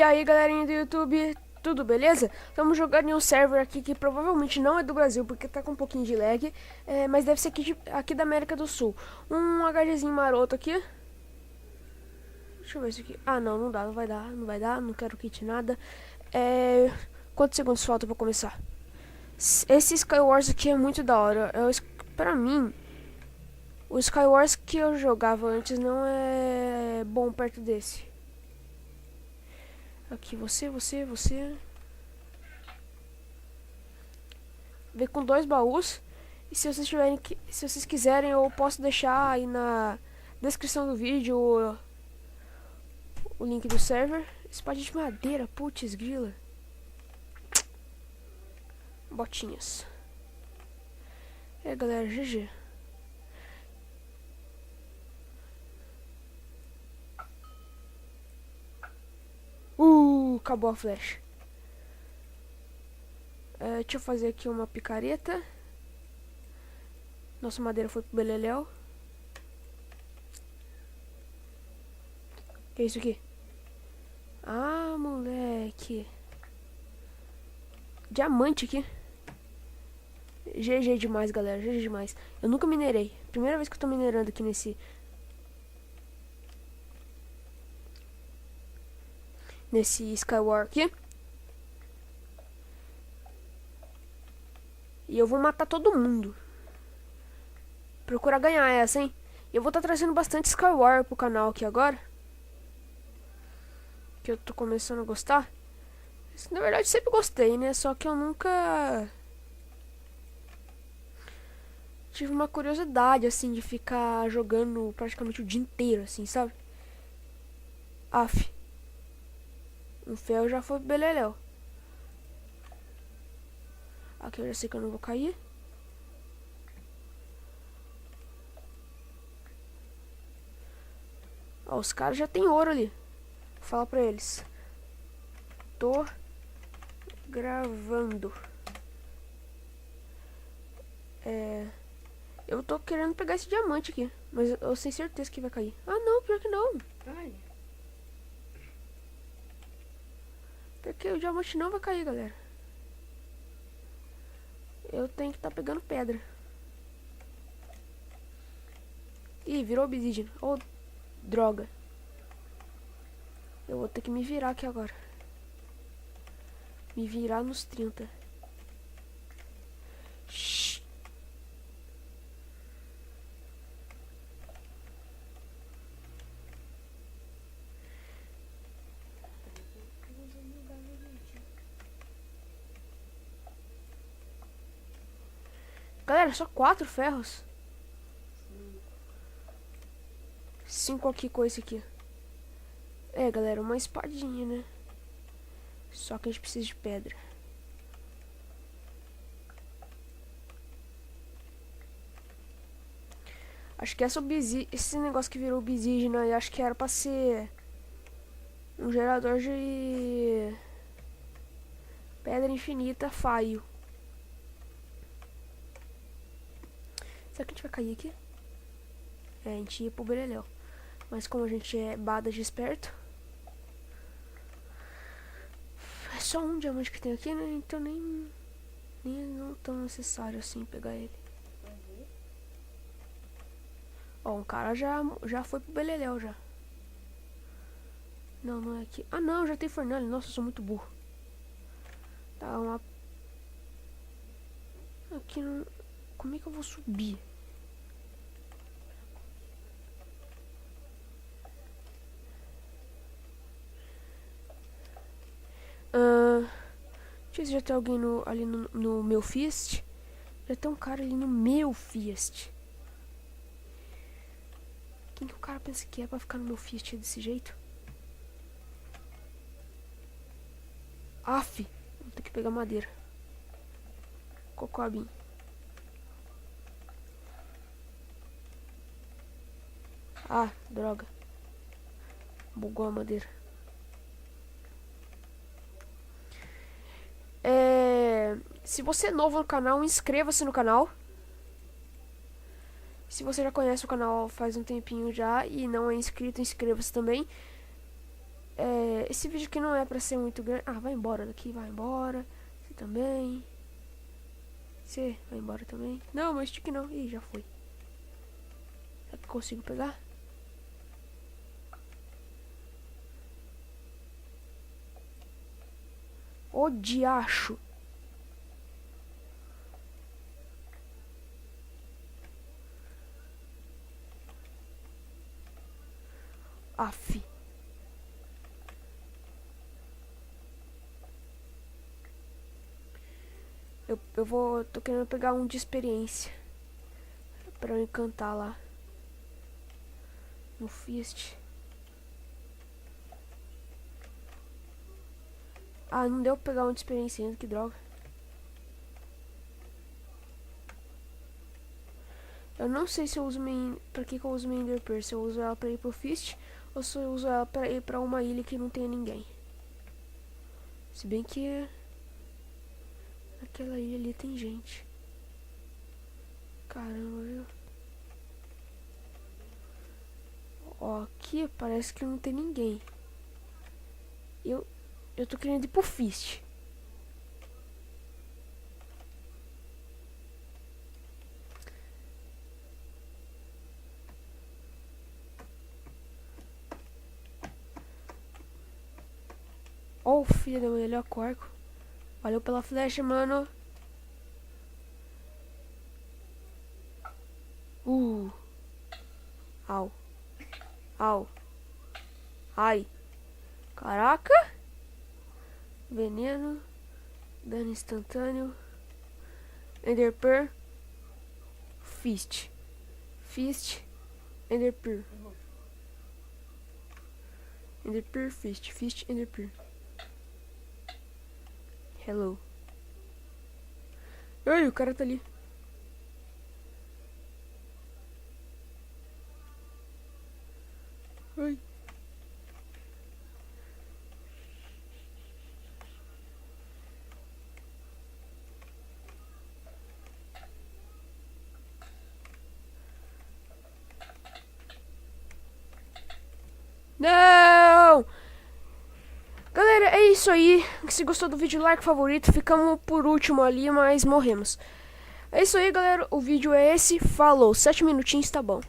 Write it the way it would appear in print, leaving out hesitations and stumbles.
E aí galerinha do YouTube, tudo beleza? Estamos jogando em um server aqui que provavelmente não é do Brasil, porque tá com um pouquinho de lag, mas deve ser aqui da América do Sul. Um HGzinho maroto aqui. Deixa eu ver isso aqui. Ah não, não dá, não vai dar, não quero kit nada. Quantos segundos falta pra começar? Esse Skywars aqui é muito da hora. Pra mim, o Skywars que eu jogava antes não é bom perto desse. Aqui, você. Vem com 2 baús. E se vocês quiserem, eu posso deixar aí na descrição do vídeo o link do server. Espada de madeira, putz, grila. Botinhas. Galera, GG. Acabou a flecha. Deixa eu fazer aqui uma picareta. Nossa madeira foi pro beleléu. Que é isso aqui? Ah, moleque. Diamante aqui. GG demais, galera. GG demais. Eu nunca minerei. Primeira vez que eu tô minerando aqui nesse Skyward aqui. E eu vou matar todo mundo. Procurar ganhar essa, hein? E eu vou estar trazendo bastante Skyward pro canal aqui agora. Que eu tô começando a gostar. Na verdade, sempre gostei, né? Só que eu nunca tive uma curiosidade, assim, de ficar jogando praticamente o dia inteiro, assim, sabe? Aff. Um ferro já foi beleléu. Aqui eu já sei que eu não vou cair. Ó, os caras já tem ouro ali. Vou falar pra eles. Tô gravando. Eu tô querendo pegar esse diamante aqui. Mas eu tenho certeza que vai cair. Ah não, pior que não. Ai. Porque o diamante não vai cair, galera. Eu tenho que estar pegando pedra. Ih, virou obsidian. Oh, droga. Eu vou ter que me virar aqui agora. Me virar nos 30. Shhh. Galera, só 4 ferros. 5 aqui com esse aqui. Galera, uma espadinha, né? Só que a gente precisa de pedra. Acho que esse negócio que virou obsidian aí, acho que era pra ser um gerador de pedra infinita faio. Será que a gente vai cair aqui? A gente ia pro beleléu. Mas como a gente é bada de esperto, é só um diamante que tem aqui, né? Então nem não tão necessário assim pegar ele. Ó, um cara já foi pro beleléu já. Não é aqui. Ah não, já tem fornalha. Nossa, eu sou muito burro. Tá, aqui não. Como é que eu vou subir? Deixa eu ver se já tem alguém ali no meu Fist. Já tem um cara ali no meu Fist. Quem que o cara pensa que é pra ficar no meu Fist desse jeito? Aff, vou ter que pegar madeira. Cocobinho. Ah, droga. Bugou a madeira. Se você é novo no canal, inscreva-se no canal. Se você já conhece o canal faz um tempinho já e não é inscrito, inscreva-se também. esse vídeo aqui não é pra ser muito grande. Ah, vai embora daqui, vai embora. Você também. Você vai embora também. Não, mas stick não. Ih, já foi. Será que eu consigo pegar? Ô diacho. Aff. Tô querendo pegar um de experiência pra eu encantar lá no Fist. Ah, não deu pra pegar um de experiência ainda, que droga. Eu não sei se eu uso pra que eu uso minha Ender Pearl. Se eu uso ela pra ir pro Fist ou se eu uso ela pra ir pra uma ilha que não tenha ninguém. Se bem que naquela ilha ali tem gente. Caramba, viu? Ó, aqui parece que não tem ninguém. Eu tô querendo ir pro Fist. Ó, filho da mãe, ele é o corco. Valeu pela flecha, mano. Au. Au. Ai. Caraca. Veneno. Dano instantâneo. Ender Pearl. Fist. Fist. Ender Pearl. Ender Pearl, Fist. Fist, Ender Pearl. Hello. Ai, o cara tá ali. Ai. Não! Galera, é isso aí. Se gostou do vídeo, like, favorito. Ficamos por último ali, mas morremos. É isso aí, galera. O vídeo é esse. Falou. 7 minutinhos, tá bom.